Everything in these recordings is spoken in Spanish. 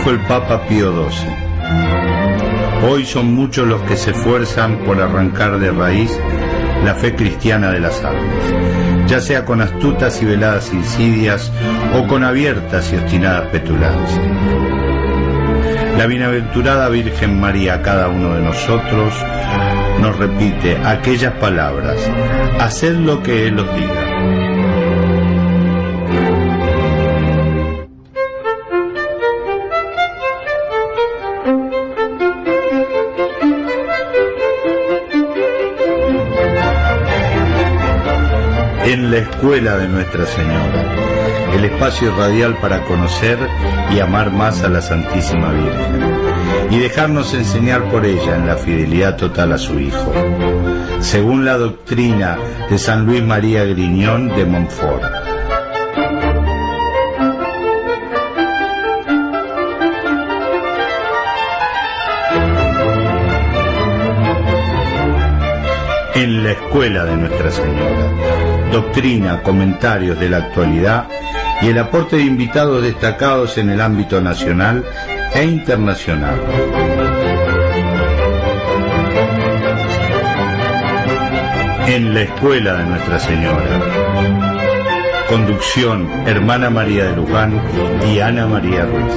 dijo el Papa Pío XII. Hoy son muchos los que se esfuerzan por arrancar de raíz la fe cristiana de las almas, ya sea con astutas y veladas insidias o con abiertas y obstinadas petulancias. La bienaventurada Virgen María a cada uno de nosotros nos repite aquellas palabras: haced lo que Él os diga. En la escuela de Nuestra Señora, el espacio radial para conocer y amar más a la Santísima Virgen y dejarnos enseñar por ella en la fidelidad total a su Hijo, según la doctrina de San Luis María Griñón de Montfort. En la escuela de Nuestra Señora, doctrina, comentarios de la actualidad y el aporte de invitados destacados en el ámbito nacional e internacional. En la escuela de Nuestra Señora. Conducción: Hermana María de Luján y Ana María Ruiz.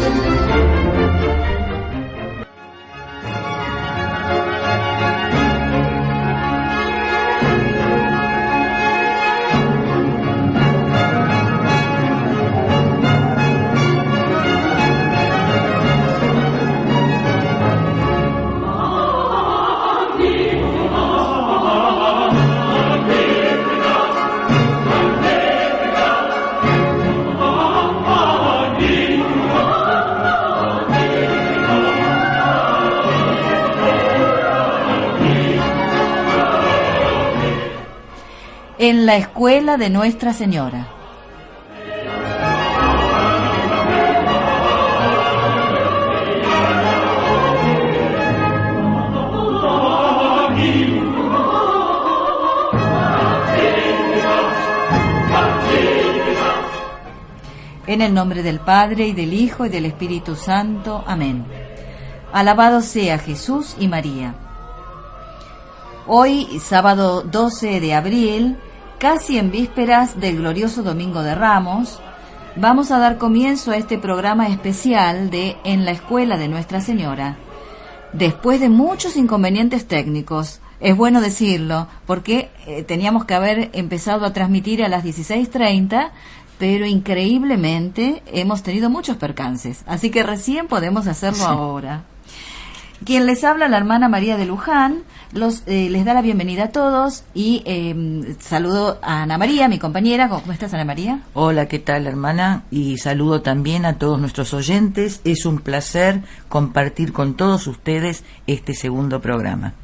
En la escuela de Nuestra Señora. En el nombre del Padre, y del Hijo, y del Espíritu Santo. Amén. Alabado sea Jesús y María. Hoy, sábado 12 de abril, casi en vísperas del glorioso Domingo de Ramos, vamos a dar comienzo a este programa especial de En la Escuela de Nuestra Señora. Después de muchos inconvenientes técnicos, es bueno decirlo, porque teníamos que haber empezado a transmitir a las 16:30, pero increíblemente hemos tenido muchos percances, así que recién podemos hacerlo ahora. Quien les habla, la hermana María de Luján, les da la bienvenida a todos y saludo a Ana María, mi compañera. ¿Cómo estás, Ana María? Hola, ¿qué tal, hermana? Y saludo también a todos nuestros oyentes. Es un placer compartir con todos ustedes este segundo programa.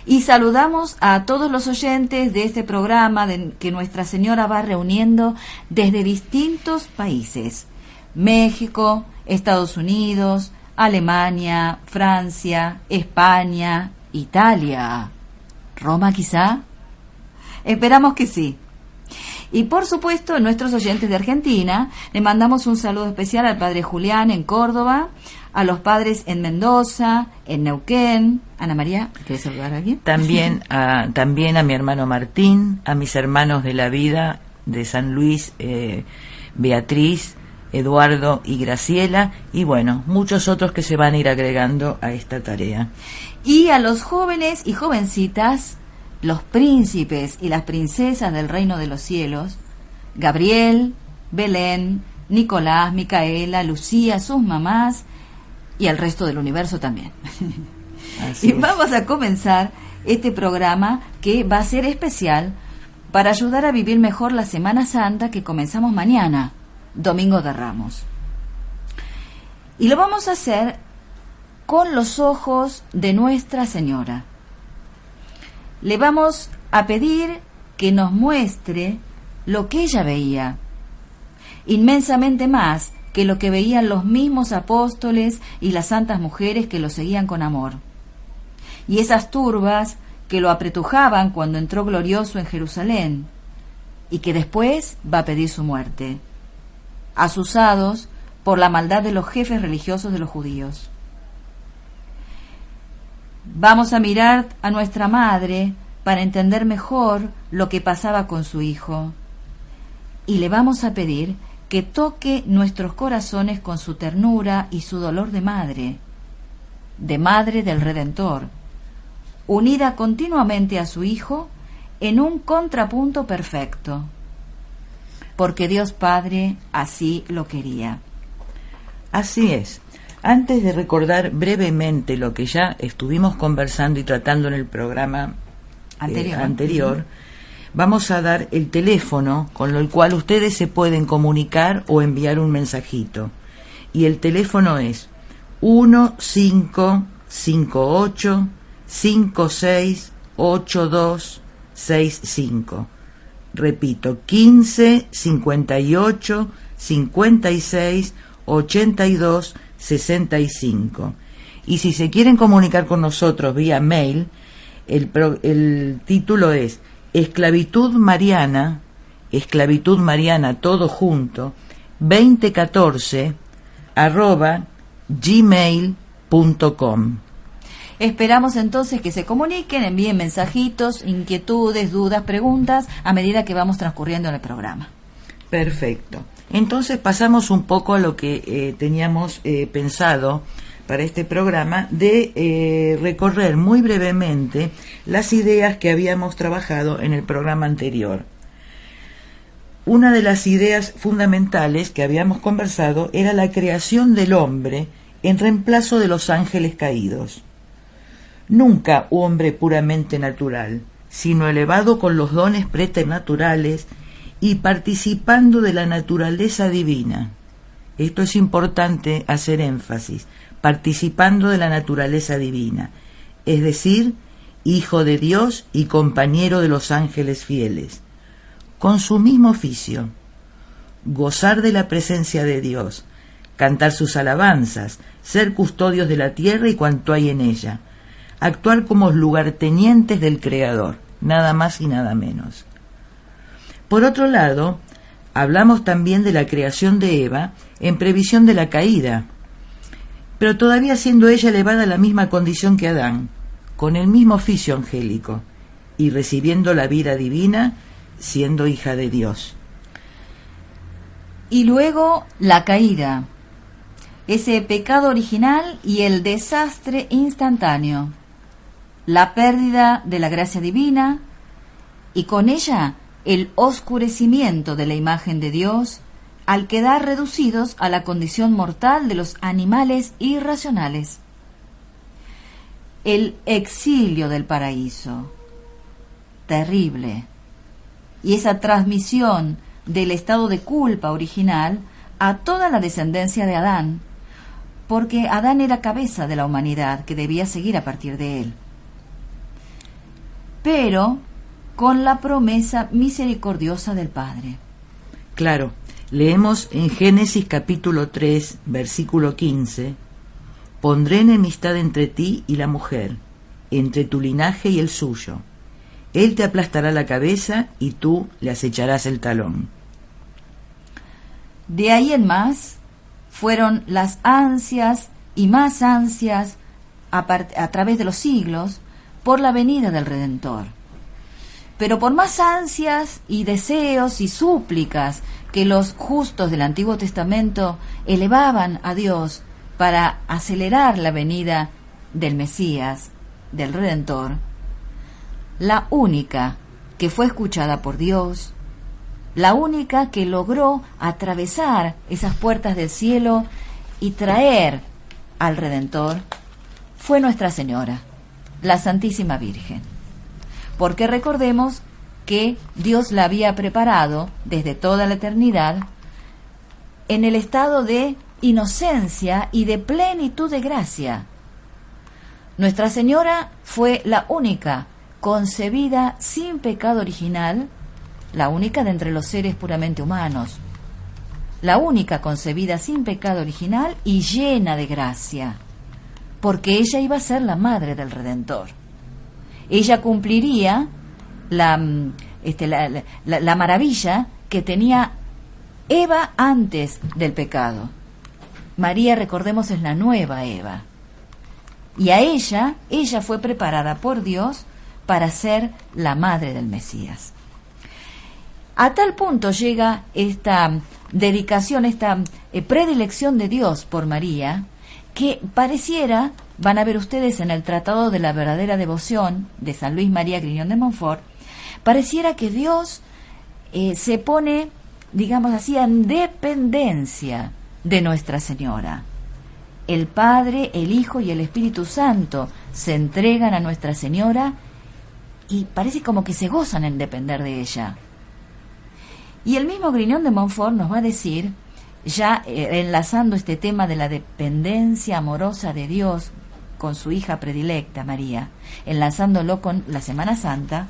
Y saludamos a todos los oyentes de este programa que Nuestra Señora va reuniendo desde distintos países: México, Estados Unidos, Alemania, Francia, España, Italia, Roma quizá. Esperamos que sí. Y por supuesto, a nuestros oyentes de Argentina, le mandamos un saludo especial al padre Julián en Córdoba, a los padres en Mendoza, en Neuquén. Ana María, ¿quieres saludar a alguien? También a mi hermano Martín, a mis hermanos de la vida de San Luis, Beatriz, Eduardo y Graciela, y bueno, muchos otros que se van a ir agregando a esta tarea. Y a los jóvenes y jovencitas, los príncipes y las princesas del reino de los cielos: Gabriel, Belén, Nicolás, Micaela, Lucía, sus mamás y el resto del universo también. Y vamos a comenzar este programa, que va a ser especial para ayudar a vivir mejor la Semana Santa que comenzamos mañana, Domingo de Ramos. Y lo vamos a hacer con los ojos de Nuestra Señora. Le vamos a pedir que nos muestre lo que ella veía, inmensamente más que lo que veían los mismos apóstoles y las santas mujeres que lo seguían con amor, y esas turbas que lo apretujaban cuando entró glorioso en Jerusalén, y que después va a pedir su muerte, azuzados por la maldad de los jefes religiosos de los judíos. Vamos a mirar a nuestra madre para entender mejor lo que pasaba con su hijo. Y le vamos a pedir que toque nuestros corazones con su ternura y su dolor de madre del Redentor, unida continuamente a su hijo en un contrapunto perfecto, porque Dios Padre así lo quería. Así es. Antes de recordar brevemente lo que ya estuvimos conversando y tratando en el programa anterior, vamos a dar el teléfono con el cual ustedes se pueden comunicar o enviar un mensajito. Y el teléfono es 1558-568265. Repito, 1558-568265. Y si se quieren comunicar con nosotros vía mail, el título es Esclavitud Mariana, todo junto, 2014 @gmail.com. Esperamos entonces que se comuniquen, envíen mensajitos, inquietudes, dudas, preguntas a medida que vamos transcurriendo en el programa. Perfecto. Entonces pasamos un poco a lo que teníamos pensado para este programa de recorrer muy brevemente las ideas que habíamos trabajado en el programa anterior. Una de las ideas fundamentales que habíamos conversado era la creación del hombre en reemplazo de los ángeles caídos. Nunca hombre puramente natural, sino elevado con los dones preternaturales y participando de la naturaleza divina. Esto es importante hacer énfasis, participando de la naturaleza divina, es decir, hijo de Dios y compañero de los ángeles fieles, con su mismo oficio, gozar de la presencia de Dios, cantar sus alabanzas, ser custodios de la tierra y cuanto hay en ella, actuar como lugartenientes del Creador, nada más y nada menos. Por otro lado, hablamos también de la creación de Eva en previsión de la caída, pero todavía siendo ella elevada a la misma condición que Adán, con el mismo oficio angélico, y recibiendo la vida divina, siendo hija de Dios. Y luego la caída, ese pecado original y el desastre instantáneo, la pérdida de la gracia divina y con ella el oscurecimiento de la imagen de Dios al quedar reducidos a la condición mortal de los animales irracionales. El exilio del paraíso, terrible, y esa transmisión del estado de culpa original a toda la descendencia de Adán, porque Adán era cabeza de la humanidad que debía seguir a partir de él. Pero con la promesa misericordiosa del Padre. Claro, leemos en Génesis capítulo 3, versículo 15, «Pondré enemistad entre ti y la mujer, entre tu linaje y el suyo. Él te aplastará la cabeza y tú le acecharás el talón». De ahí en más fueron las ansias y más ansias a través de los siglos por la venida del Redentor. Pero por más ansias y deseos y súplicas que los justos del Antiguo Testamento elevaban a Dios para acelerar la venida del Mesías, del Redentor, la única que fue escuchada por Dios, la única que logró atravesar esas puertas del cielo y traer al Redentor, fue Nuestra Señora, la Santísima Virgen. Porque recordemos que Dios la había preparado desde toda la eternidad en el estado de inocencia y de plenitud de gracia. Nuestra Señora fue la única concebida sin pecado original, la única de entre los seres puramente humanos, la única concebida sin pecado original y llena de gracia, porque ella iba a ser la madre del Redentor. Ella cumpliría la maravilla que tenía Eva antes del pecado, María, recordemos, es la nueva Eva. Y a ella fue preparada por Dios para ser la madre del Mesías. A tal punto llega esta dedicación, esta predilección de Dios por María, que pareciera, van a ver ustedes en el Tratado de la Verdadera Devoción de San Luis María Griñón de Montfort, pareciera que Dios se pone, digamos así, en dependencia de Nuestra Señora. El Padre, el Hijo y el Espíritu Santo se entregan a Nuestra Señora y parece como que se gozan en depender de ella. Y el mismo Griñón de Montfort nos va a decir, ya enlazando este tema de la dependencia amorosa de Dios con su hija predilecta, María, enlazándolo con la Semana Santa,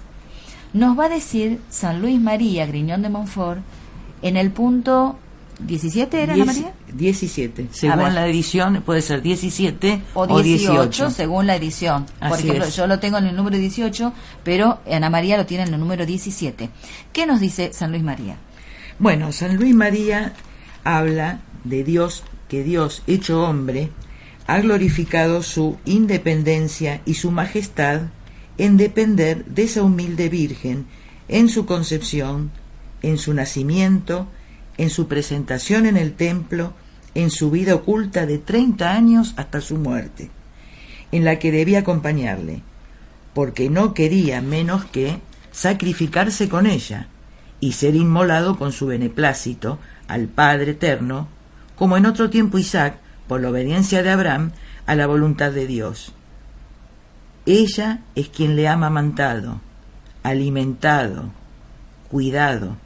nos va a decir San Luis María Griñón de Montfort en el punto 17, ¿era, Ana María? 17, según la edición puede ser 17 o 18, según la edición. Por Así ejemplo, es. yo lo tengo en el número 18, pero Ana María lo tiene en el número 17. ¿Qué nos dice San Luis María? Bueno, San Luis María habla de Dios, que Dios, hecho hombre, ha glorificado su independencia y su majestad en depender de esa humilde Virgen en su concepción, en su nacimiento, en su presentación en el templo, en su vida oculta de 30 años hasta su muerte, en la que debía acompañarle, porque no quería menos que sacrificarse con ella y ser inmolado con su beneplácito al Padre Eterno, como en otro tiempo Isaac, por la obediencia de Abraham, a la voluntad de Dios. Ella es quien le ha amamantado, alimentado, cuidado,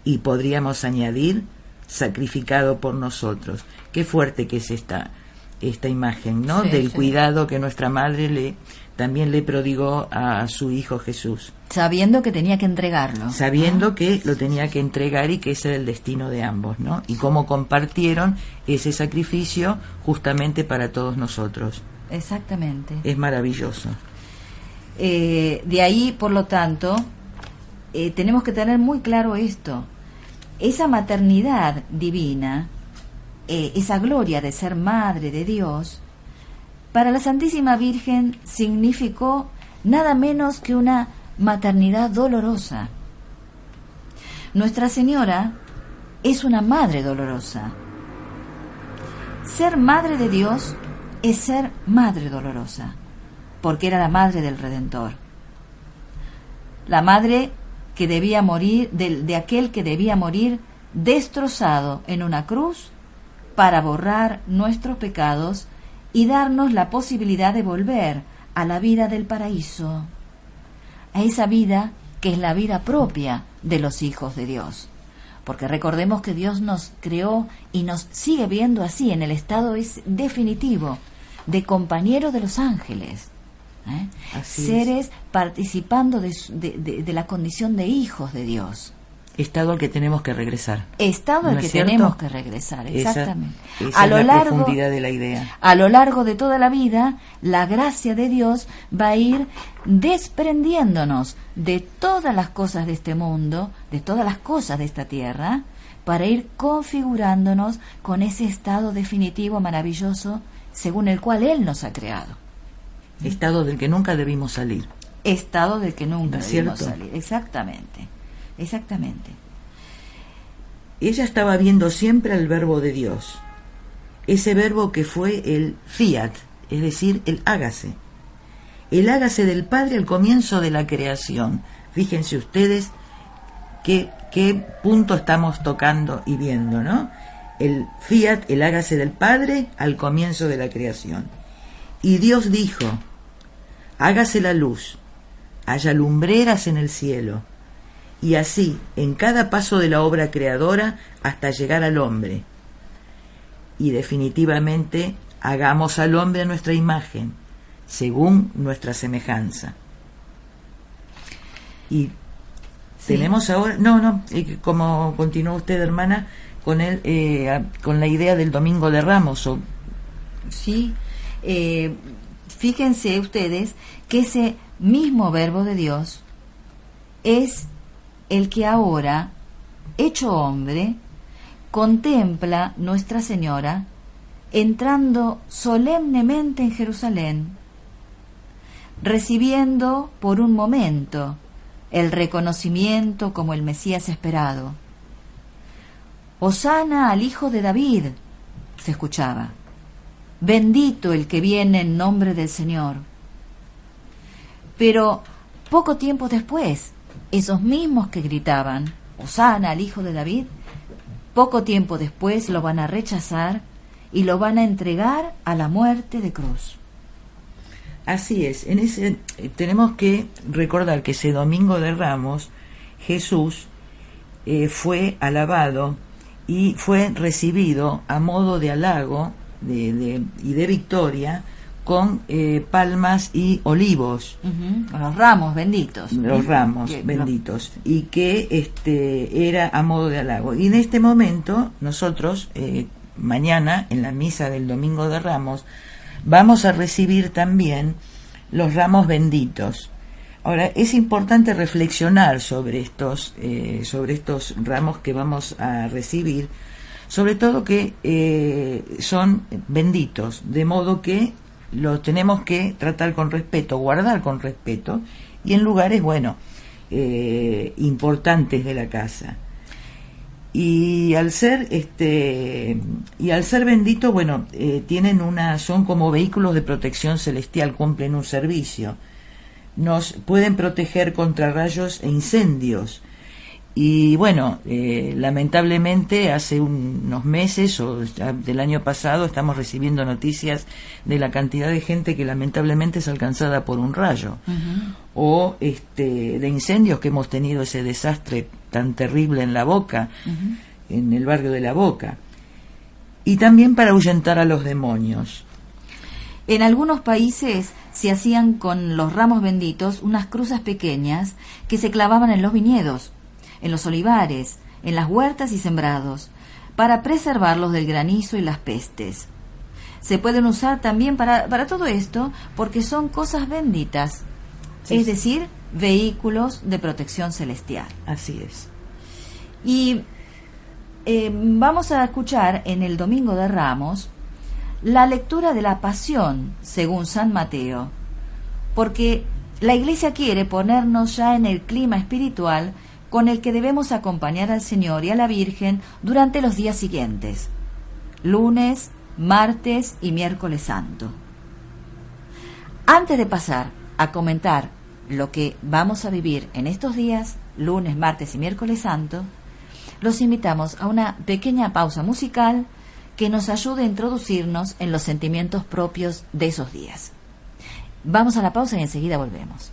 y podríamos añadir, sacrificado por nosotros. Qué fuerte que es esta imagen, ¿no? Sí, del sí. cuidado que nuestra madre también le prodigó a su hijo Jesús, Sabiendo que tenía que entregarlo. sabiendo que lo tenía que entregar y que ese era el destino de ambos, ¿no? Y cómo compartieron ese sacrificio justamente para todos nosotros. Exactamente. Es maravilloso. De ahí, por lo tanto, tenemos que tener muy claro esto. Esa maternidad divina, esa gloria de ser madre de Dios, para la Santísima Virgen significó nada menos que una maternidad dolorosa. Nuestra Señora es una madre dolorosa. Ser madre de Dios es ser madre dolorosa, porque era la madre del Redentor. La madre que debía morir, de aquel que debía morir destrozado en una cruz para borrar nuestros pecados y darnos la posibilidad de volver a la vida del paraíso, a esa vida que es la vida propia de los hijos de Dios. Porque recordemos que Dios nos creó y nos sigue viendo así, en el estado definitivo de compañero de los ángeles. Así Seres es. participando de la condición de hijos de Dios. Estado al que tenemos que regresar. Estado al ¿No que es cierto? tenemos que regresar, exactamente. Esa es la profundidad de la idea. A lo largo de toda la vida, la gracia de Dios va a ir desprendiéndonos de todas las cosas de este mundo, de todas las cosas de esta tierra, para ir configurándonos con ese estado definitivo maravilloso según el cual Él nos ha creado. Estado del que nunca debimos salir. Estado del que nunca ¿No es debimos cierto? salir. Exactamente, exactamente. Ella estaba viendo siempre al verbo de Dios, ese verbo que fue el fiat, es decir, el hágase del Padre al comienzo de la creación. Fíjense ustedes qué punto estamos tocando y viendo, ¿no? El fiat, el hágase del Padre al comienzo de la creación. Y Dios dijo: hágase la luz, haya lumbreras en el cielo, y así en cada paso de la obra creadora hasta llegar al hombre. Y definitivamente hagamos al hombre a nuestra imagen, según nuestra semejanza. Y Sí. tenemos ahora, como continúa usted, hermana, con con la idea del Domingo de Ramos. Sí, fíjense ustedes que ese mismo verbo de Dios es el que ahora, hecho hombre, contempla Nuestra Señora entrando solemnemente en Jerusalén, recibiendo por un momento el reconocimiento como el Mesías esperado. Hosana al Hijo de David, se escuchaba. Bendito el que viene en nombre del Señor. Pero poco tiempo después, esos mismos que gritaban Hosana al Hijo de David, poco tiempo después lo van a rechazar y lo van a entregar a la muerte de cruz. Así es, tenemos que recordar que ese Domingo de Ramos Jesús fue alabado y fue recibido a modo de halago y de victoria con palmas y olivos. Con los ramos benditos. Los ramos benditos. Y que era a modo de halago. Y en este momento nosotros, mañana, en la misa del Domingo de Ramos, vamos a recibir también los ramos benditos. Ahora, es importante reflexionar sobre estos ramos que vamos a recibir, sobre todo que son benditos, de modo que los tenemos que tratar con respeto, guardar con respeto, y en lugares, importantes de la casa. Y al ser bendito, son como vehículos de protección celestial, cumplen un servicio. Nos pueden proteger contra rayos e incendios. Y lamentablemente hace unos meses o ya del año pasado estamos recibiendo noticias de la cantidad de gente que lamentablemente es alcanzada por un rayo. O de incendios que hemos tenido, ese desastre tan terrible en La Boca, en el barrio de La Boca. Y también para ahuyentar a los demonios. En algunos países se hacían con los ramos benditos unas cruces pequeñas que se clavaban en los viñedos, en los olivares, en las huertas y sembrados, para preservarlos del granizo y las pestes. Se pueden usar también para todo esto porque son cosas benditas, es decir, vehículos de protección celestial. Así es. Y vamos a escuchar en el Domingo de Ramos la lectura de la Pasión según San Mateo, porque la Iglesia quiere ponernos ya en el clima espiritual con el que debemos acompañar al Señor y a la Virgen durante los días siguientes, lunes, martes y miércoles santo. Antes de pasar a comentar lo que vamos a vivir en estos días, lunes, martes y miércoles santo, los invitamos a una pequeña pausa musical que nos ayude a introducirnos en los sentimientos propios de esos días. Vamos a la pausa y enseguida volvemos.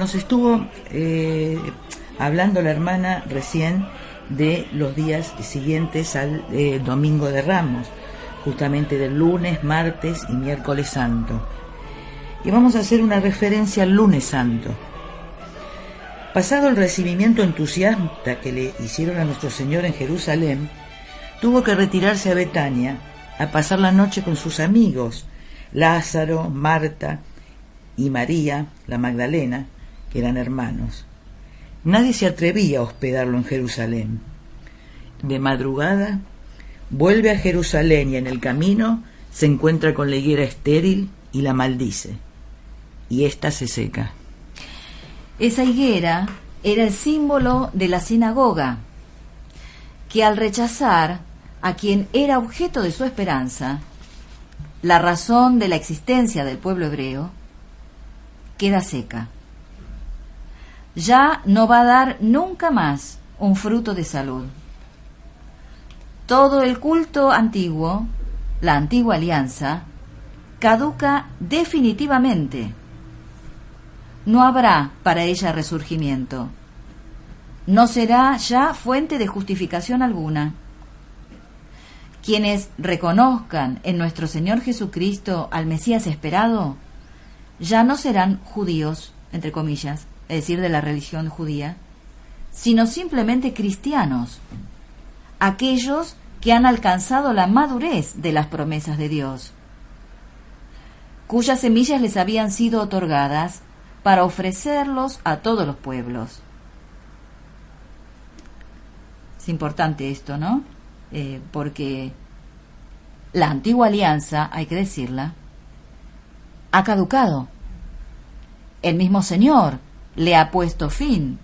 nos estuvo hablando la hermana recién de los días siguientes al Domingo de Ramos, justamente del lunes, martes y miércoles santo. Y vamos a hacer una referencia al lunes santo. Pasado el recibimiento entusiasta que le hicieron a nuestro Señor en Jerusalén, tuvo que retirarse a Betania a pasar la noche con sus amigos, Lázaro, Marta y María, la Magdalena, que eran hermanos. Nadie se atrevía a hospedarlo en Jerusalén. De madrugada, vuelve a Jerusalén y en el camino se encuentra con la higuera estéril y la maldice. Y ésta se seca. Esa higuera era el símbolo de la sinagoga, que al rechazar a quien era objeto de su esperanza, la razón de la existencia del pueblo hebreo, queda seca. Ya no va a dar nunca más un fruto de salud. Todo el culto antiguo, la antigua alianza, caduca definitivamente. No habrá para ella resurgimiento. No será ya fuente de justificación alguna. Quienes reconozcan en nuestro Señor Jesucristo al Mesías esperado, ya no serán judíos, entre comillas, es decir, de la religión judía, sino simplemente cristianos, aquellos que han alcanzado la madurez de las promesas de Dios, cuyas semillas les habían sido otorgadas para ofrecerlos a todos los pueblos. Es importante esto, ¿no? Porque la antigua alianza, hay que decirla, ha caducado. El mismo Señor le ha puesto fin.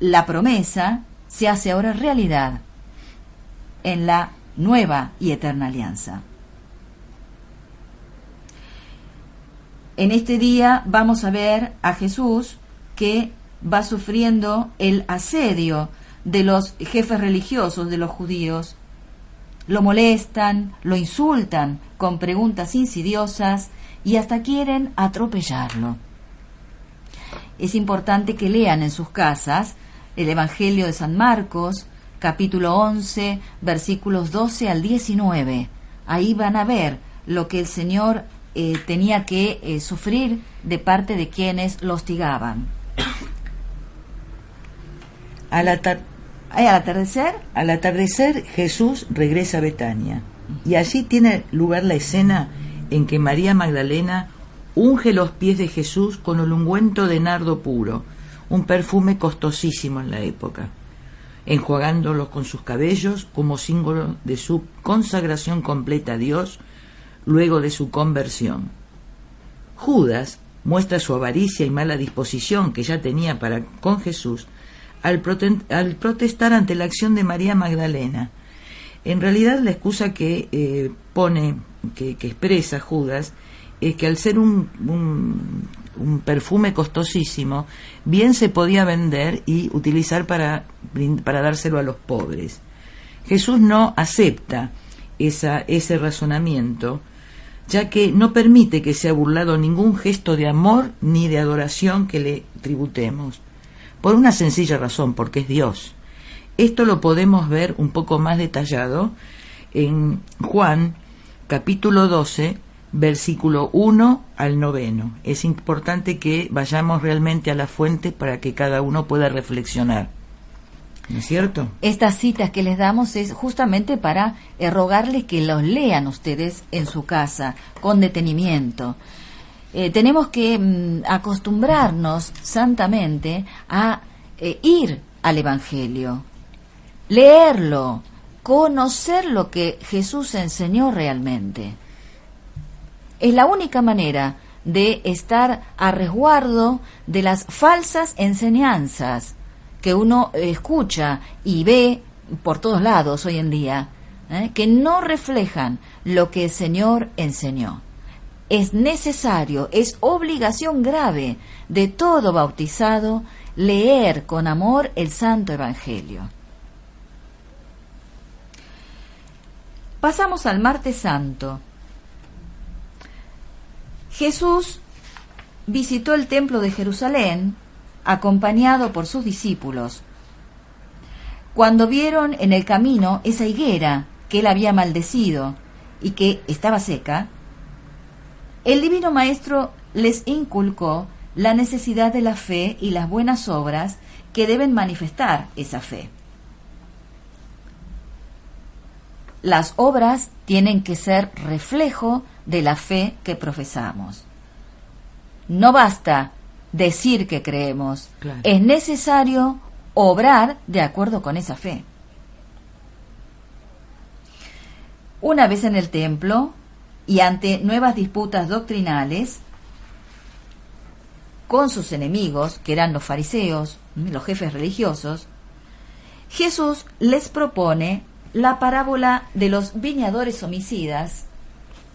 La promesa se hace ahora realidad en la nueva y eterna alianza. En este día vamos a ver a Jesús que va sufriendo el asedio de los jefes religiosos de los judíos. Lo molestan, lo insultan con preguntas insidiosas y hasta quieren atropellarlo. Es importante que lean en sus casas el Evangelio de San Marcos, capítulo 11, versículos 12 al 19. Ahí van a ver lo que el Señor tenía que sufrir de parte de quienes lo hostigaban. Al atardecer, Jesús regresa a Betania, y allí tiene lugar la escena en que María Magdalena unge los pies de Jesús con el ungüento de nardo puro, un perfume costosísimo en la época, enjuagándolos con sus cabellos como símbolo de su consagración completa a Dios luego de su conversión. Judas muestra su avaricia y mala disposición que ya tenía para con Jesús al protestar ante la acción de María Magdalena. En realidad la excusa que expresa Judas es que al ser un perfume costosísimo, bien se podía vender y utilizar para dárselo a los pobres. Jesús no acepta ese razonamiento, ya que no permite que sea burlado ningún gesto de amor ni de adoración que le tributemos, por una sencilla razón, porque es Dios. Esto lo podemos ver un poco más detallado en Juan, capítulo 12, versículo 1 al 9. Es importante que vayamos realmente a la fuente para que cada uno pueda reflexionar. ¿No es cierto? Estas citas que les damos es justamente para rogarles que los lean ustedes en su casa, con detenimiento. Tenemos que acostumbrarnos santamente a ir al Evangelio, leerlo, conocer lo que Jesús enseñó realmente. Es la única manera de estar a resguardo de las falsas enseñanzas que uno escucha y ve por todos lados hoy en día, que no reflejan lo que el Señor enseñó. Es necesario, es obligación grave de todo bautizado leer con amor el Santo Evangelio. Pasamos al Martes Santo. Jesús visitó el templo de Jerusalén acompañado por sus discípulos. Cuando vieron en el camino esa higuera que él había maldecido y que estaba seca, el Divino Maestro les inculcó la necesidad de la fe y las buenas obras que deben manifestar esa fe. Las obras tienen que ser reflejo de la fe que profesamos. No basta decir que creemos, claro. Es necesario obrar de acuerdo con esa fe. Una vez en el templo y ante nuevas disputas doctrinales con sus enemigos, que eran los fariseos, los jefes religiosos, Jesús les propone la parábola de los viñadores homicidas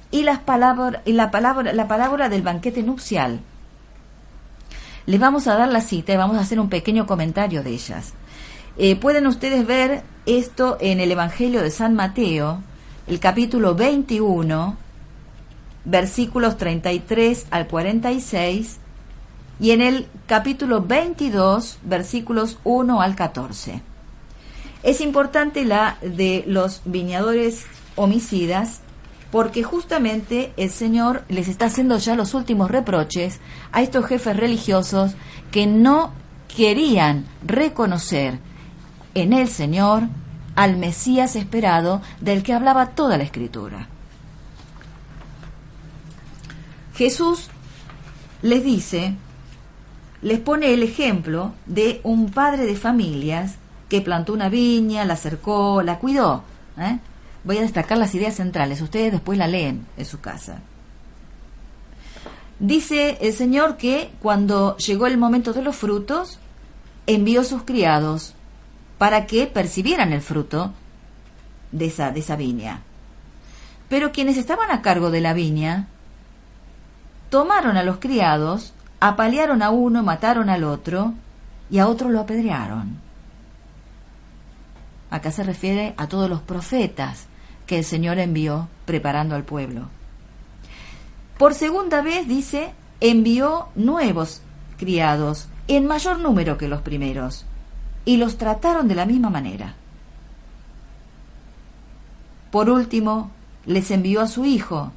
y la parábola del banquete nupcial. Les vamos a dar la cita y vamos a hacer un pequeño comentario de ellas. Pueden ustedes ver esto en el Evangelio de San Mateo, el capítulo 21, versículos 33 al 46, y en el capítulo 22, versículos 1 al 14. Es importante la de los viñadores homicidas, porque justamente el Señor les está haciendo ya los últimos reproches a estos jefes religiosos que no querían reconocer en el Señor al Mesías esperado del que hablaba toda la Escritura. Jesús les dice, les pone el ejemplo de un padre de familias que plantó una viña, la cercó, la cuidó. Voy a destacar las ideas centrales, ustedes después la leen en su casa. Dice el Señor que cuando llegó el momento de los frutos, envió sus criados para que percibieran el fruto de esa viña. Pero quienes estaban a cargo de la viña tomaron a los criados, apalearon a uno, mataron al otro y a otro lo apedrearon. Acá se refiere a todos los profetas que el Señor envió preparando al pueblo. Por segunda vez, dice, envió nuevos criados en mayor número que los primeros y los trataron de la misma manera. Por último, les envió a su hijo,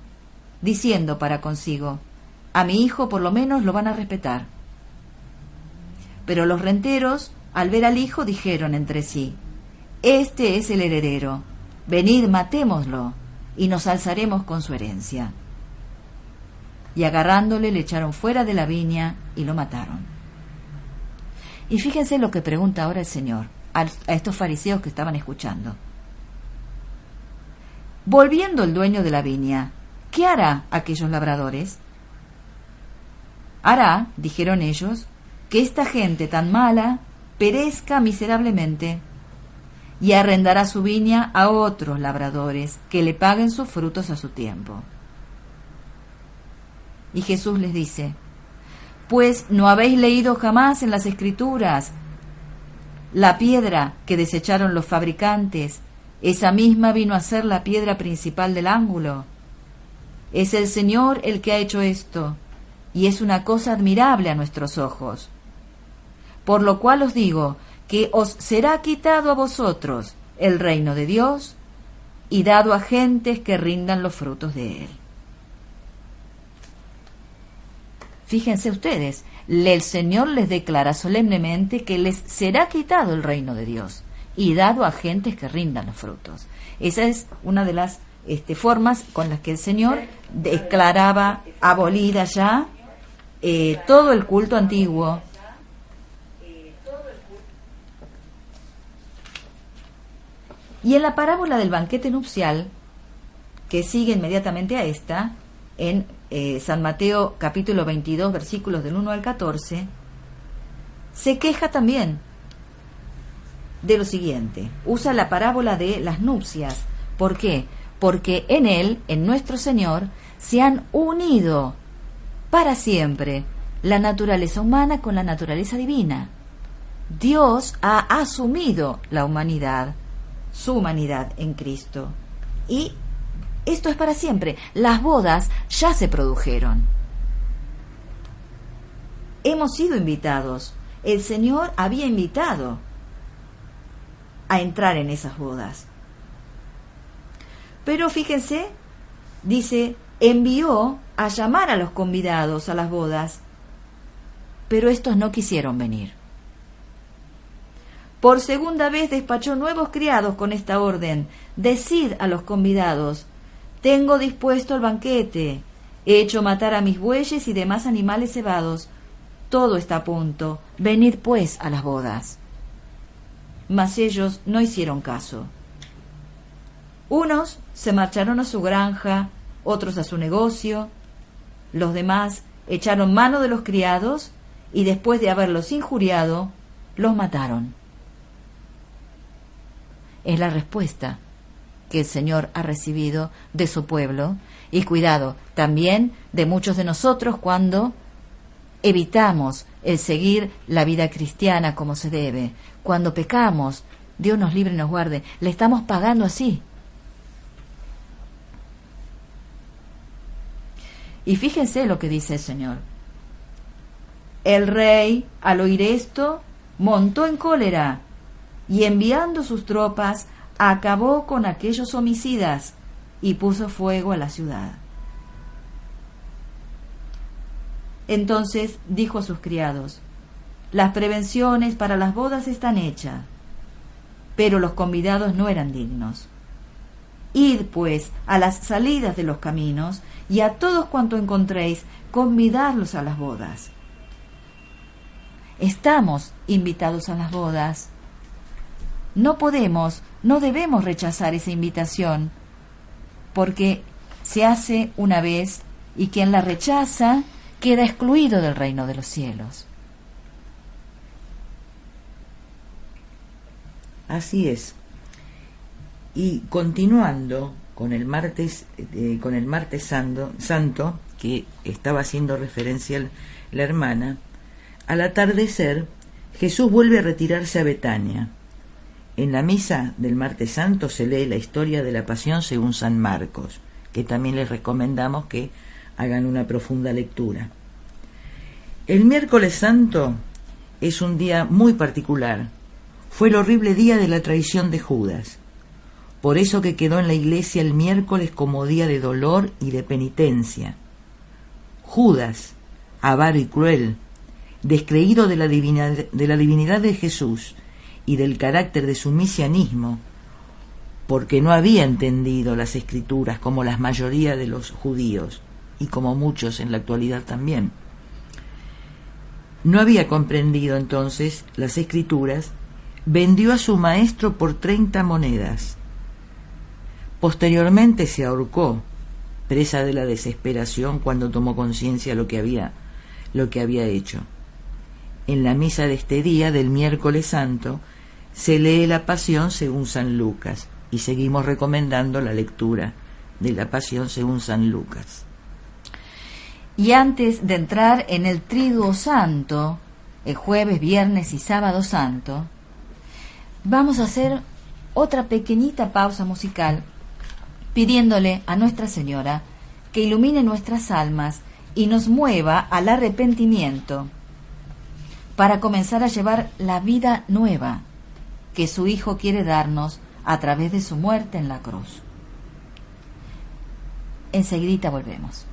diciendo para consigo, a mi hijo por lo menos lo van a respetar. Pero los renteros, al ver al hijo, dijeron entre sí, este es el heredero, venid, matémoslo, y nos alzaremos con su herencia. Y agarrándole le echaron fuera de la viña y lo mataron. Y fíjense lo que pregunta ahora el Señor a estos fariseos que estaban escuchando. Volviendo el dueño de la viña, ¿qué hará aquellos labradores? Hará, dijeron ellos, que esta gente tan mala perezca miserablemente, y arrendará su viña a otros labradores que le paguen sus frutos a su tiempo. Y Jesús les dice, pues no habéis leído jamás en las Escrituras la piedra que desecharon los fabricantes, esa misma vino a ser la piedra principal del ángulo. Es el Señor el que ha hecho esto, y es una cosa admirable a nuestros ojos. Por lo cual os digo que os será quitado a vosotros el reino de Dios y dado a gentes que rindan los frutos de él. Fíjense ustedes, el Señor les declara solemnemente que les será quitado el reino de Dios y dado a gentes que rindan los frutos. Esa es una de las formas con las que el Señor declaraba abolida ya todo el culto antiguo. Y en la parábola del banquete nupcial, que sigue inmediatamente a esta, en San Mateo capítulo 22, versículos del 1 al 14, se queja también de lo siguiente. Usa la parábola de las nupcias. ¿Por qué? Porque en él, en nuestro Señor, se han unido para siempre la naturaleza humana con la naturaleza divina. Dios ha asumido la humanidad, su humanidad en Cristo. Y esto es para siempre. Las bodas ya se produjeron. hemos sido invitados. El Señor había invitado a entrar en esas bodas. Pero fíjense, dice, envió a llamar a los convidados a las bodas, pero estos no quisieron venir. Por segunda vez despachó nuevos criados con esta orden: decid a los convidados, tengo dispuesto el banquete, he hecho matar a mis bueyes y demás animales cebados, todo está a punto, venid pues a las bodas. Mas ellos no hicieron caso. Unos se marcharon a su granja, otros a su negocio, los demás echaron mano de los criados y después de haberlos injuriado, los mataron. Es la respuesta que el Señor ha recibido de su pueblo, y cuidado, también de muchos de nosotros cuando evitamos el seguir la vida cristiana como se debe. Cuando pecamos, Dios nos libre y nos guarde, le estamos pagando así. Y fíjense lo que dice el Señor. El rey, al oír esto, montó en cólera y enviando sus tropas, acabó con aquellos homicidas y puso fuego a la ciudad. Entonces dijo a sus criados: las prevenciones para las bodas están hechas, pero los convidados no eran dignos. Id pues a las salidas de los caminos y a todos cuanto encontréis, convidadlos a las bodas. Estamos invitados a las bodas. No podemos, no debemos rechazar esa invitación, porque se hace una vez y quien la rechaza queda excluido del reino de los cielos. Así es. Y continuando con el martes santo, que estaba haciendo referencia la hermana, al atardecer Jesús vuelve a retirarse a Betania. En la misa del martes santo se lee la historia de la pasión según San Marcos, que también les recomendamos que hagan una profunda lectura. El miércoles santo es un día muy particular. Fue el horrible día de la traición de Judas. Por eso que quedó en la iglesia el miércoles como día de dolor y de penitencia. Judas, avaro y cruel, descreído de la divinidad de Jesús y del carácter de su mesianismo, porque no había entendido las Escrituras como la mayoría de los judíos, y como muchos en la actualidad también. No había comprendido entonces las Escrituras, vendió a su maestro por 30 monedas. Posteriormente se ahorcó, presa de la desesperación cuando tomó conciencia de lo que había hecho. En la misa de este día, del miércoles santo, se lee la Pasión según San Lucas, y seguimos recomendando la lectura de la Pasión según San Lucas. Y antes de entrar en el Triduo Santo, el jueves, viernes y sábado santo, vamos a hacer otra pequeñita pausa musical, pidiéndole a Nuestra Señora que ilumine nuestras almas y nos mueva al arrepentimiento para comenzar a llevar la vida nueva que su Hijo quiere darnos a través de su muerte en la cruz. Enseguidita volvemos.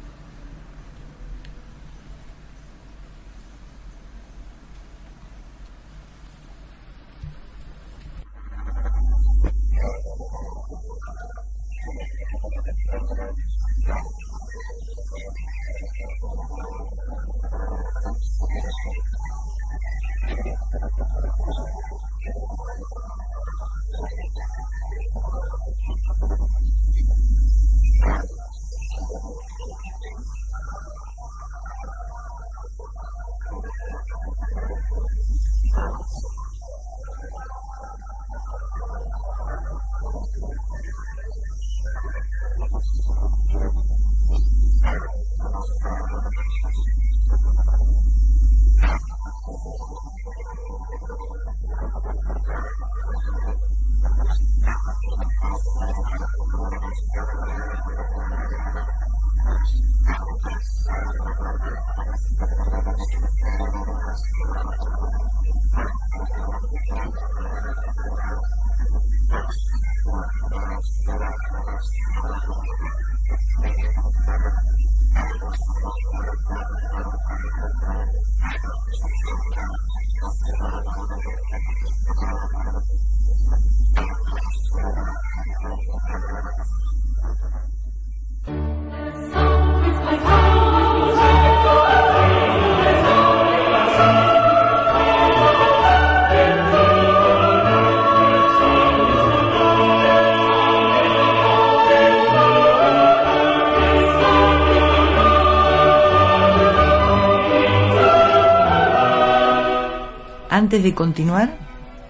antes de continuar,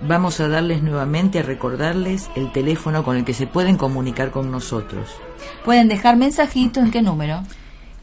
vamos a darles nuevamente a recordarles el teléfono con el que se pueden comunicar con nosotros. Pueden dejar mensajito. ¿En qué número?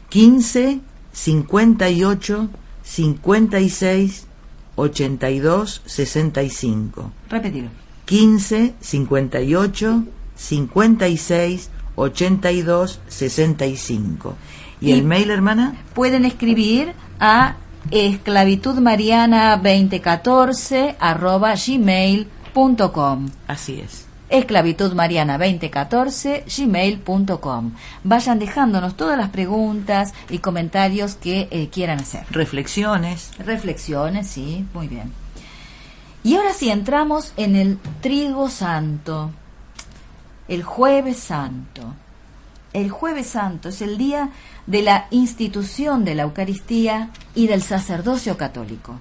15 58 56 82 65. Repetilo. 15 58 56 82 65. ¿Y el mail, hermana? Pueden escribir a esclavitudmariana2014@gmail.com. Así es. esclavitudmariana2014@gmail.com. Vayan dejándonos todas las preguntas y comentarios que quieran hacer. Reflexiones. Reflexiones, sí, muy bien. Y ahora sí entramos en el Triduo Santo, el Jueves Santo. El Jueves Santo es el día de la institución de la Eucaristía y del sacerdocio católico.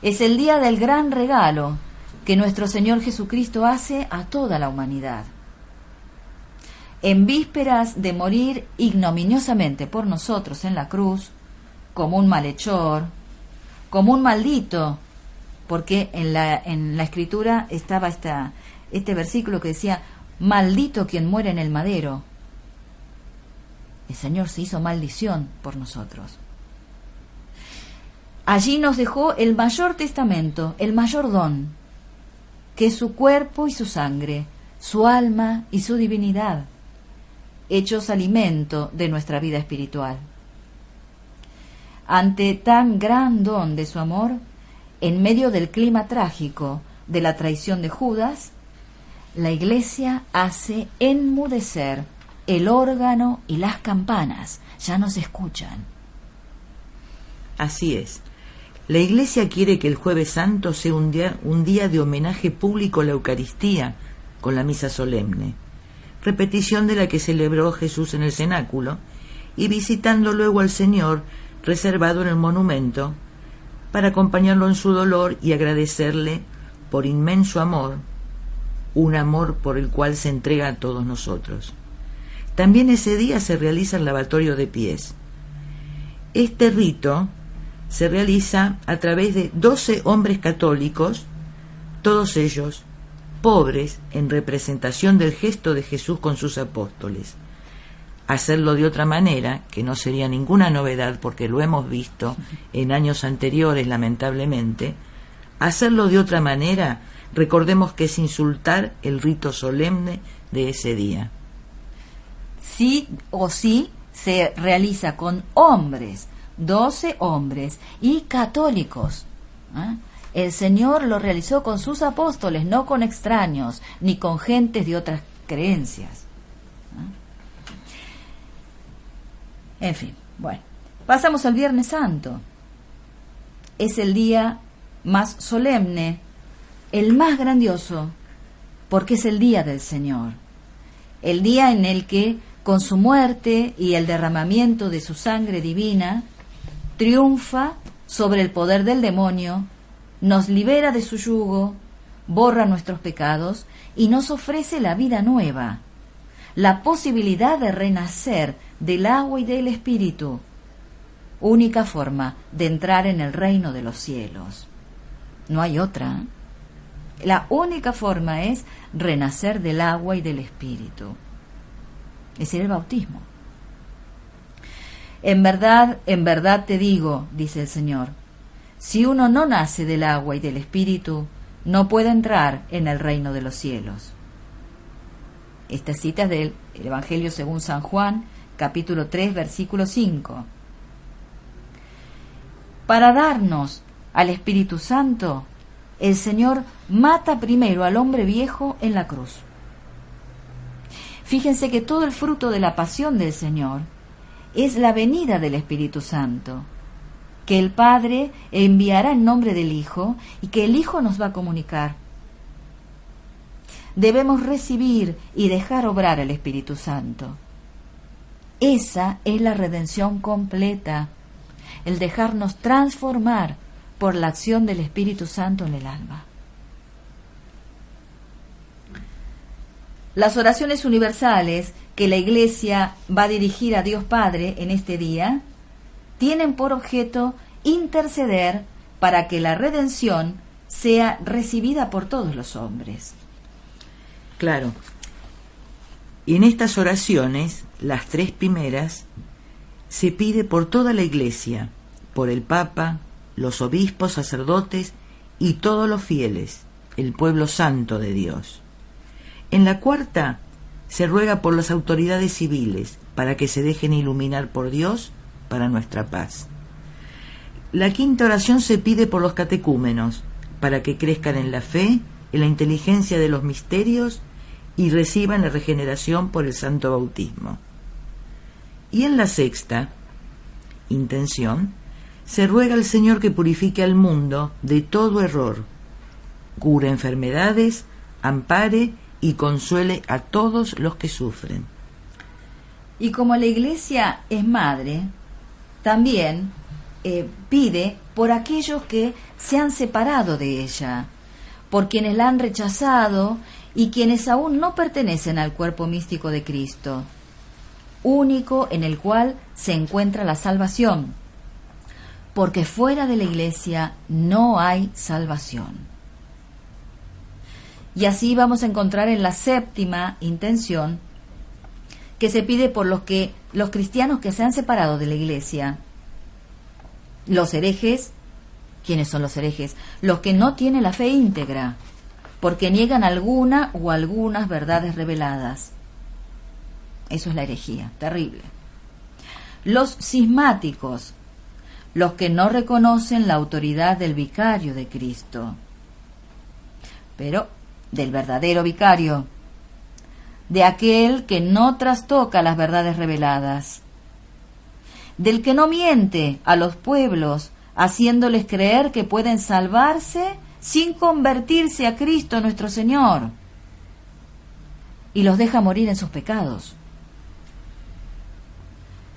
Es el día del gran regalo que nuestro Señor Jesucristo hace a toda la humanidad. En vísperas de morir ignominiosamente por nosotros en la cruz, como un malhechor, como un maldito, porque en la Escritura estaba este versículo que decía: maldito quien muere en el madero. El Señor se hizo maldición por nosotros. Allí nos dejó el mayor testamento, el mayor don, que es su cuerpo y su sangre, su alma y su divinidad, hechos alimento de nuestra vida espiritual. Ante tan gran don de su amor, en medio del clima trágico de la traición de Judas, la Iglesia hace enmudecer el órgano y las campanas, ya no se escuchan. Así es. La Iglesia quiere que el Jueves Santo sea un día de homenaje público a la Eucaristía, con la misa solemne, repetición de la que celebró Jesús en el cenáculo, y visitando luego al Señor reservado en el monumento, para acompañarlo en su dolor y agradecerle por inmenso amor, un amor por el cual se entrega a todos nosotros. También ese día se realiza el lavatorio de pies. Este rito se realiza a través de 12 hombres católicos, todos ellos pobres en representación del gesto de Jesús con sus apóstoles. Hacerlo de otra manera, que no sería ninguna novedad porque lo hemos visto en años anteriores, lamentablemente, hacerlo de otra manera, recordemos que es insultar el rito solemne de ese día. Sí o sí se realiza con hombres, 12 hombres y católicos. El Señor lo realizó con sus apóstoles, no con extraños, ni con gentes de otras creencias. En fin, bueno, pasamos al Viernes Santo. Es el día más solemne, el más grandioso, porque es el día del Señor, el día en el que, con su muerte y el derramamiento de su sangre divina, triunfa sobre el poder del demonio, nos libera de su yugo, borra nuestros pecados y nos ofrece la vida nueva, la posibilidad de renacer del agua y del Espíritu, única forma de entrar en el reino de los cielos. No hay otra. La única forma es renacer del agua y del Espíritu, es decir, el bautismo. En verdad te digo, dice el Señor, si uno no nace del agua y del Espíritu, no puede entrar en el reino de los cielos. Esta cita es del Evangelio según San Juan, capítulo 3, versículo 5. Para darnos al Espíritu Santo, el Señor mata primero al hombre viejo en la cruz. Fíjense que todo el fruto de la pasión del Señor es la venida del Espíritu Santo, que el Padre enviará en nombre del Hijo y que el Hijo nos va a comunicar. Debemos recibir y dejar obrar el Espíritu Santo. Esa es la redención completa, el dejarnos transformar por la acción del Espíritu Santo en el alma. Las oraciones universales que la Iglesia va a dirigir a Dios Padre en este día tienen por objeto interceder para que la redención sea recibida por todos los hombres. Claro. Y en estas oraciones, las 3 primeras, se pide por toda la Iglesia, por el Papa, los obispos, sacerdotes y todos los fieles, el pueblo santo de Dios. En la 4ª, se ruega por las autoridades civiles, para que se dejen iluminar por Dios para nuestra paz. La 5ª oración se pide por los catecúmenos, para que crezcan en la fe, en la inteligencia de los misterios y reciban la regeneración por el santo bautismo. Y en la 6ª intención, se ruega al Señor que purifique al mundo de todo error, cure enfermedades, ampare y consuele a todos los que sufren. Y como la Iglesia es madre, también pide por aquellos que se han separado de ella, por quienes la han rechazado y quienes aún no pertenecen al cuerpo místico de Cristo, único en el cual se encuentra la salvación, porque fuera de la Iglesia no hay salvación. Y así vamos a encontrar en la 7ª intención que se pide por los cristianos que se han separado de la Iglesia, los herejes. ¿Quiénes son los herejes? Los que no tienen la fe íntegra, porque niegan alguna o algunas verdades reveladas. Eso es la herejía, terrible. Los cismáticos, los que no reconocen la autoridad del vicario de Cristo, pero del verdadero vicario, de aquel que no trastoca las verdades reveladas, del que no miente a los pueblos, haciéndoles creer que pueden salvarse sin convertirse a Cristo nuestro Señor, y los deja morir en sus pecados.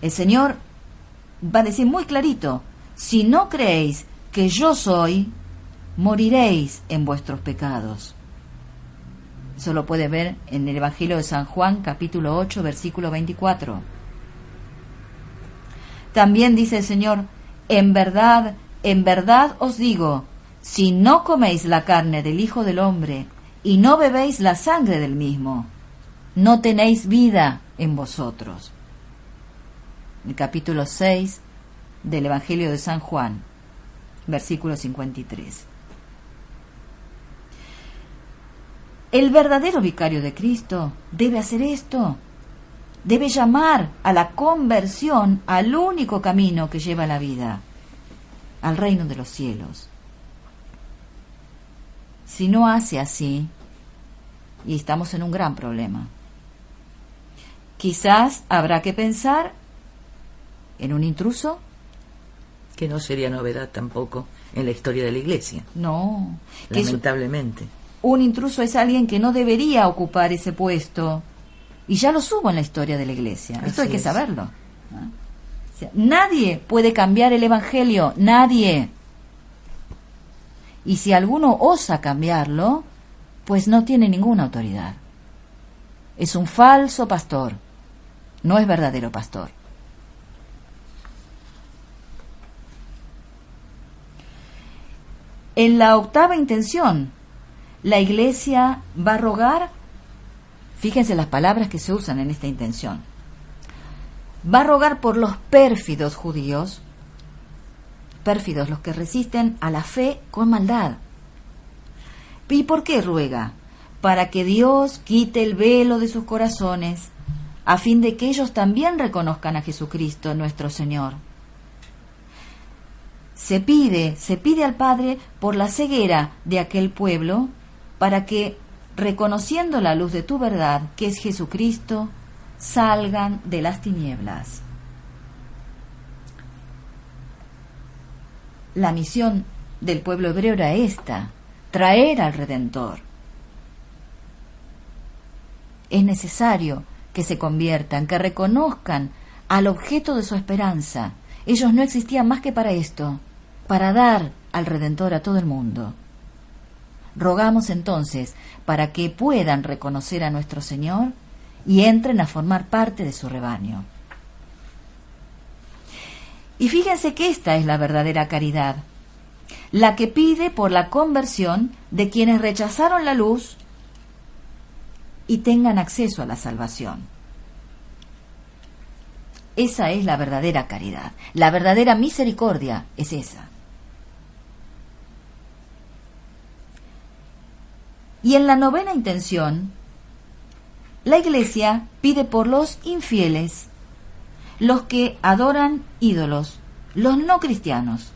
El Señor va a decir muy clarito: si no creéis que yo soy, moriréis en vuestros pecados. Eso lo puede ver en el Evangelio de San Juan, capítulo 8, versículo 24. También dice el Señor: en verdad os digo, si no coméis la carne del Hijo del Hombre y no bebéis la sangre del mismo, no tenéis vida en vosotros. El capítulo 6 del Evangelio de San Juan, versículo 53. El verdadero vicario de Cristo debe hacer esto. Debe llamar a la conversión al único camino que lleva a la vida, al reino de los cielos. Si no hace así, y estamos en un gran problema, quizás habrá que pensar en un intruso. Que no sería novedad tampoco en la historia de la Iglesia. No, lamentablemente. Un intruso es alguien que no debería ocupar ese puesto, y ya lo hubo en la historia de la Iglesia. Esto hay que saberlo. O sea, nadie puede cambiar el Evangelio, nadie. Y si alguno osa cambiarlo, pues no tiene ninguna autoridad. Es un falso pastor, no es verdadero pastor. En la 8ª intención, la Iglesia va a rogar, fíjense las palabras que se usan en esta intención, va a rogar por los pérfidos judíos, pérfidos los que resisten a la fe con maldad. ¿Y por qué ruega? Para que Dios quite el velo de sus corazones, a fin de que ellos también reconozcan a Jesucristo nuestro Señor. Se pide al Padre por la ceguera de aquel pueblo, para que, reconociendo la luz de tu verdad, que es Jesucristo, salgan de las tinieblas. La misión del pueblo hebreo era esta: traer al Redentor. Es necesario que se conviertan, que reconozcan al objeto de su esperanza. Ellos no existían más que para esto, para dar al Redentor a todo el mundo. Rogamos entonces para que puedan reconocer a nuestro Señor y entren a formar parte de su rebaño. Y fíjense que esta es la verdadera caridad. la que pide por la conversión de quienes rechazaron la luz y tengan acceso a la salvación. Esa es la verdadera caridad. La verdadera misericordia es esa. Y en la novena intención, la Iglesia pide por los infieles, los que adoran ídolos, los no cristianos.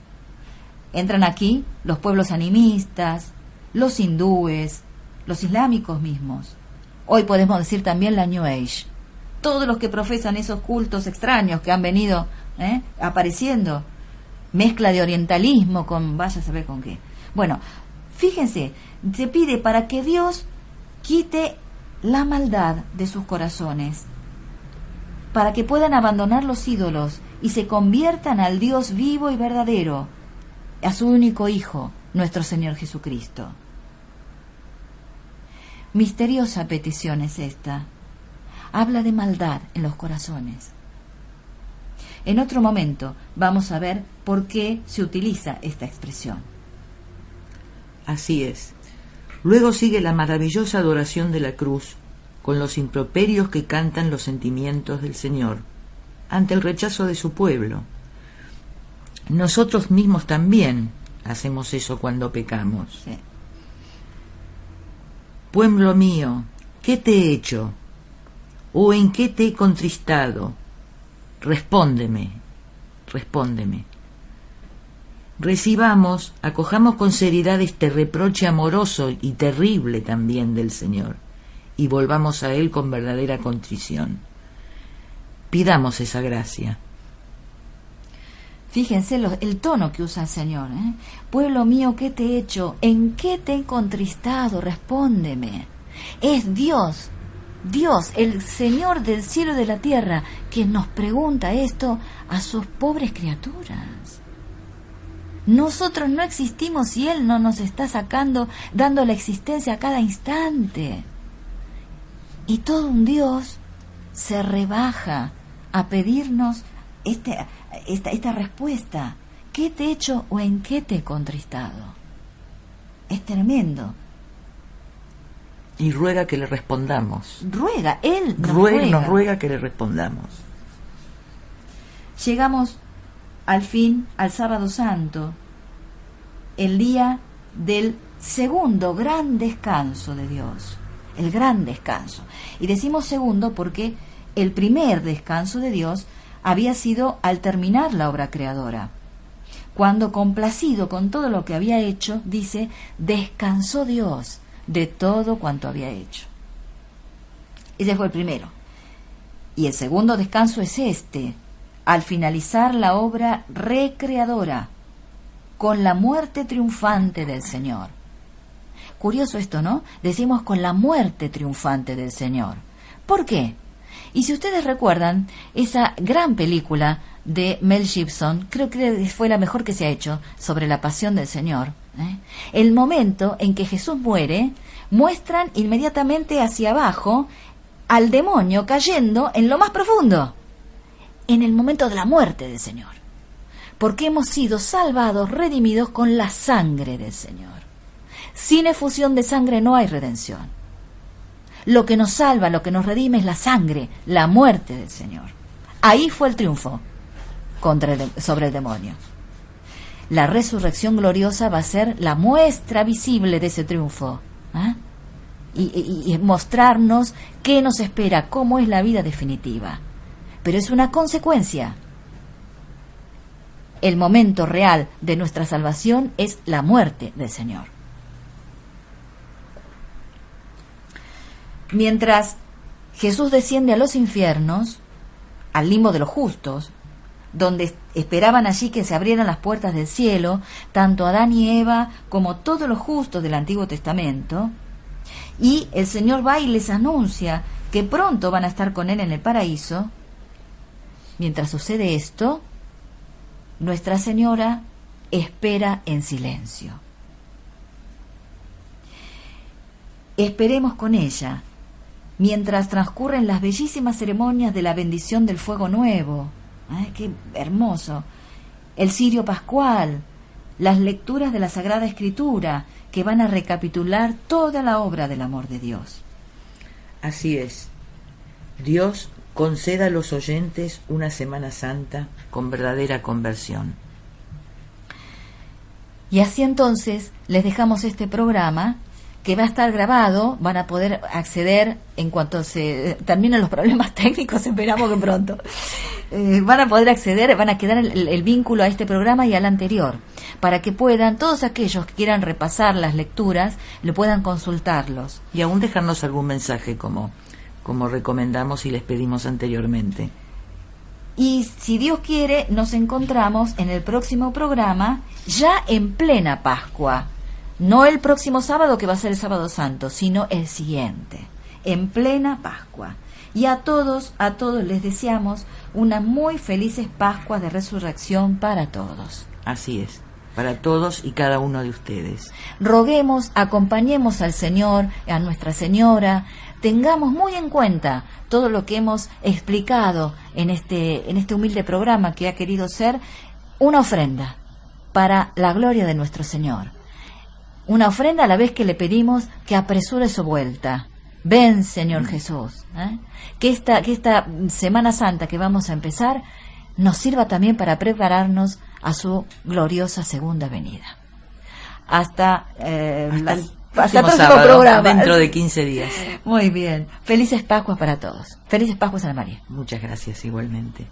Entran aquí los pueblos animistas, los hindúes, los islámicos mismos. Hoy podemos decir también la New Age. Todos los que profesan esos cultos extraños que han venido apareciendo. Mezcla de orientalismo con vaya a saber con qué. Bueno, fíjense, se pide para que Dios quite la maldad de sus corazones, para que puedan abandonar los ídolos y se conviertan al Dios vivo y verdadero, a su único Hijo, nuestro Señor Jesucristo. Misteriosa petición es esta. Habla de maldad en los corazones. En otro momento vamos a ver por qué se utiliza esta expresión. Así es. Luego sigue la maravillosa adoración de la cruz, con los improperios que cantan los sentimientos del Señor, ante el rechazo de su pueblo. Nosotros mismos también hacemos eso cuando pecamos. Sí. Pueblo mío, ¿qué te he hecho? ¿O en qué te he contristado? Respóndeme, respóndeme. Recibamos, acojamos con seriedad este reproche amoroso y terrible también del Señor, y volvamos a Él con verdadera contrición. Pidamos esa gracia. Fíjense el tono que usa el Señor. Pueblo mío, ¿qué te he hecho? ¿En qué te he contristado? Respóndeme. Es Dios, Dios, el Señor del cielo y de la tierra, quien nos pregunta esto a sus pobres criaturas. Nosotros no existimos si Él no nos está sacando, dando la existencia a cada instante. Y todo un Dios se rebaja a pedirnos esta respuesta. ¿Qué te he hecho o en qué te he contristado? Es tremendo. Y ruega que le respondamos. Ruega, Él nos Nos ruega que le respondamos. Llegamos al fin al Sábado Santo, el día del segundo gran descanso de Dios, el gran descanso. Y decimos segundo porque el primer descanso de Dios había sido al terminar la obra creadora, cuando, complacido con todo lo que había hecho, dice, descansó Dios de todo cuanto había hecho. Ese fue el primero. Y el segundo descanso es este, al finalizar la obra recreadora, con la muerte triunfante del Señor. Curioso esto, ¿no? Decimos con la muerte triunfante del Señor. ¿Por qué? Y si ustedes recuerdan, esa gran película de Mel Gibson, creo que fue la mejor que se ha hecho, sobre la pasión del Señor, el momento en que Jesús muere, muestran inmediatamente hacia abajo al demonio cayendo en lo más profundo, en el momento de la muerte del Señor, porque hemos sido salvados, redimidos con la sangre del Señor. Sin efusión de sangre no hay redención. Lo que nos salva, lo que nos redime es la sangre, la muerte del Señor. Ahí fue el triunfo sobre el demonio. La resurrección gloriosa va a ser la muestra visible de ese triunfo, y mostrarnos qué nos espera, cómo es la vida definitiva. Pero es una consecuencia. El momento real de nuestra salvación es la muerte del Señor. Mientras Jesús desciende a los infiernos, al limbo de los justos, donde esperaban allí que se abrieran las puertas del cielo, tanto Adán y Eva como todos los justos del Antiguo Testamento, y el Señor va y les anuncia que pronto van a estar con Él en el paraíso. Mientras sucede esto, Nuestra Señora espera en silencio. Esperemos con ella, mientras transcurren las bellísimas ceremonias de la bendición del fuego nuevo. ¡Ay, qué hermoso! El cirio pascual, las lecturas de la Sagrada Escritura, que van a recapitular toda la obra del amor de Dios. Así es. Dios conceda a los oyentes una Semana Santa con verdadera conversión. Y así entonces les dejamos este programa, que va a estar grabado, van a poder acceder en cuanto se terminen los problemas técnicos, esperamos que pronto. Van a poder acceder, van a quedar el vínculo a este programa y al anterior, para que puedan, todos aquellos que quieran repasar las lecturas, lo puedan consultarlos. Y aún dejarnos algún mensaje como recomendamos y les pedimos anteriormente. Y si Dios quiere, nos encontramos en el próximo programa, ya en plena Pascua. No el próximo sábado, que va a ser el Sábado Santo, sino el siguiente, en plena Pascua. Y a todos les deseamos una muy felices Pascuas de Resurrección para todos. Así es, para todos y cada uno de ustedes. Roguemos, acompañemos al Señor, a Nuestra Señora, tengamos muy en cuenta todo lo que hemos explicado en este humilde programa, que ha querido ser una ofrenda para la gloria de nuestro Señor. Una ofrenda a la vez que le pedimos que apresure su vuelta. Ven, Señor Jesús. Que esta Semana Santa que vamos a empezar nos sirva también para prepararnos a su gloriosa segunda venida. Hasta el próximo sábado, programa. Dentro de 15 días. Muy bien. Felices Pascuas para todos. Felices Pascuas, Ana María. Muchas gracias igualmente.